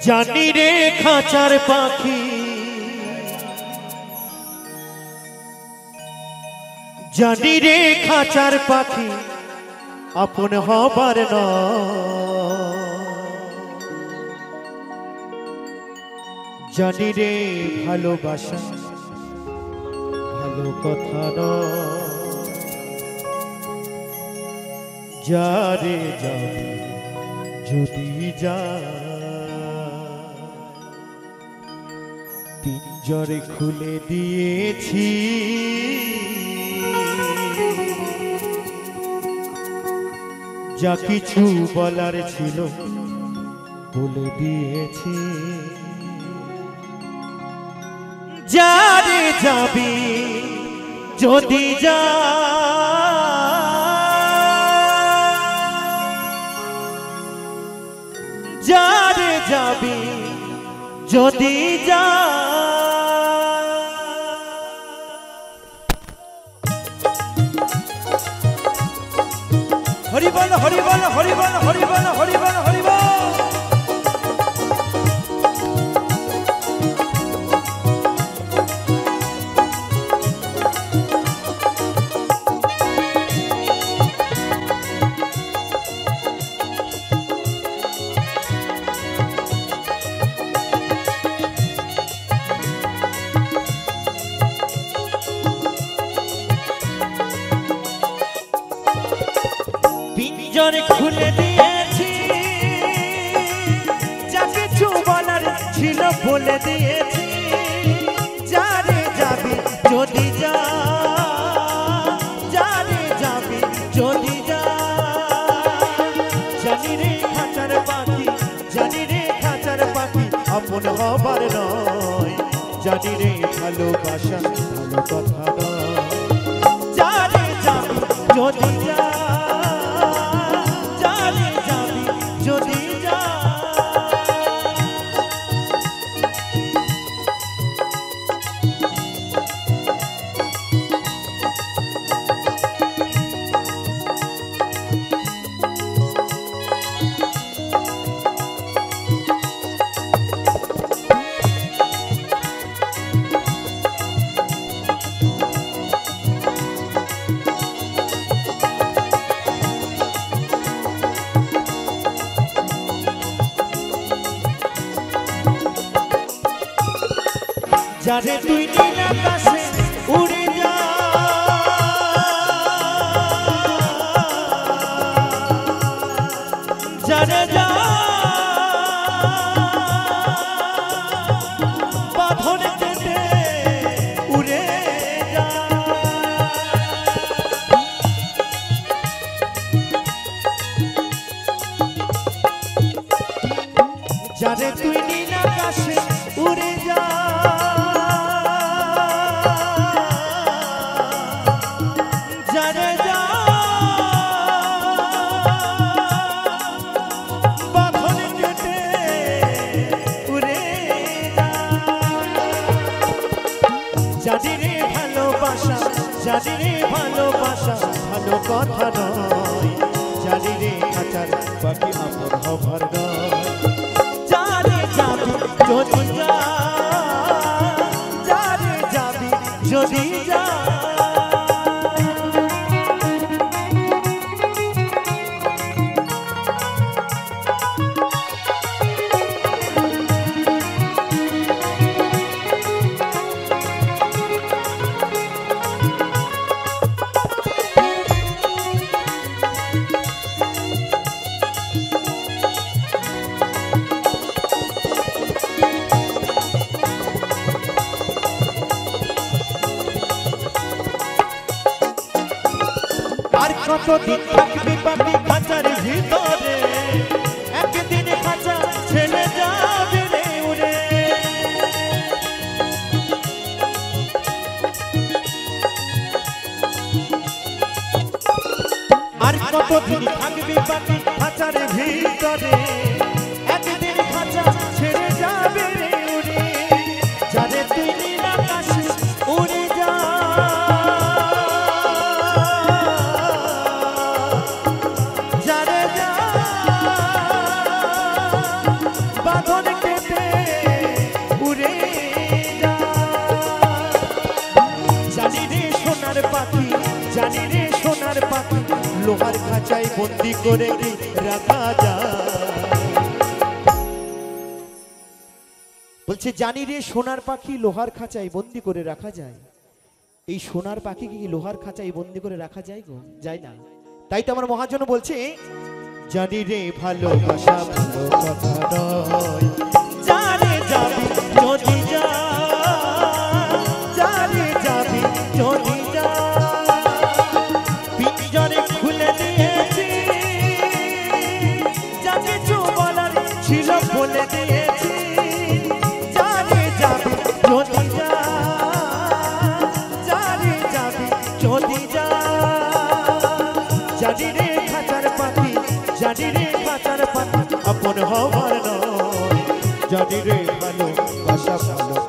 জানি রে খাঁচার পাখি, জানি রে খাঁচার পাখি আপন হবার নয়। জানি রে ভালোবাসা ভালো কথা নয়। যারে যাবে যদি যা পিঞ্জরে খুলে দিয়েছি, যা কিছু বলার ছিল বলে দিয়েছি। যারে যাবি যদি যা যারে যাবি যদি যা হরি বল হরি বল হরি বল হরি বল হরি বল হরি বল। পিঞ্জরে খুলে দিয়েছি, যা কিছু বলার ছিল বলে দিয়েছি। যারে যাবি যদি যা যারে যাবি যদি যা। জানি রে খাঁচার পাখি, জানি রে খাঁচার পাখি আপন হবার নয়। জানি রে ভালোবাসা ভালো কথা নয়। যারে যাবি যদি যা যদি যা। যারে তুই নীল আকাশে উড়ে যা, যারে যা বাঁধন কেটে উড়ে যা। যারে তুই নীল আকাশে উড়ে যা, যারে যা বাঁধন কেটে উড়ে যা। জানি রে ভালোবাসা, জানি রে ভালোবাসা ভালো কথা নয়। জানি রে খাঁচার পাখি আপন হবার নয়। যারে যাবি যদি যা যারে যাবি যদি যা। আর কতদিন থাকবি পাখি খাঁচার ভিতরে, একদিন খাঁচা ছেড়ে যাবে রে উড়ে। আর কতদিন থাকবি পাখি খাঁচার ভিতরে, একদিন খাঁচা ছেড়ে যাবে রে উড়ে। যারে তুই নীল আকাশে উড়ে যা, যারে যা বাঁধন লোহার খাঁচায় বন্দি করে কি রাখা যায়? বলছে জানি রে সোনার পাখি লোহার খাঁচায় বন্দি করে রাখা যায়। এই সোনার পাখি কি লোহার খাঁচায় বন্দি করে রাখা যায় গো? যায় না। তাই তো আমার মহাজন বলছে জানি রে ভালোবাসা ভালো কথা নয়, জানে যাবি যদি যা, জানে যাবি যদি যা, পিঞ্জরে খুলে দিয়েছি, যা কিছু বলার ছিল বলে দিয়েছি, জানে যাবি যদি যা, জানে যাবি যদি যা। জানি রে খাঁচার পাখি, জানি রে খাঁচার পাখি আপন হবার নয়, জানি রে ভালোবাসা ভালো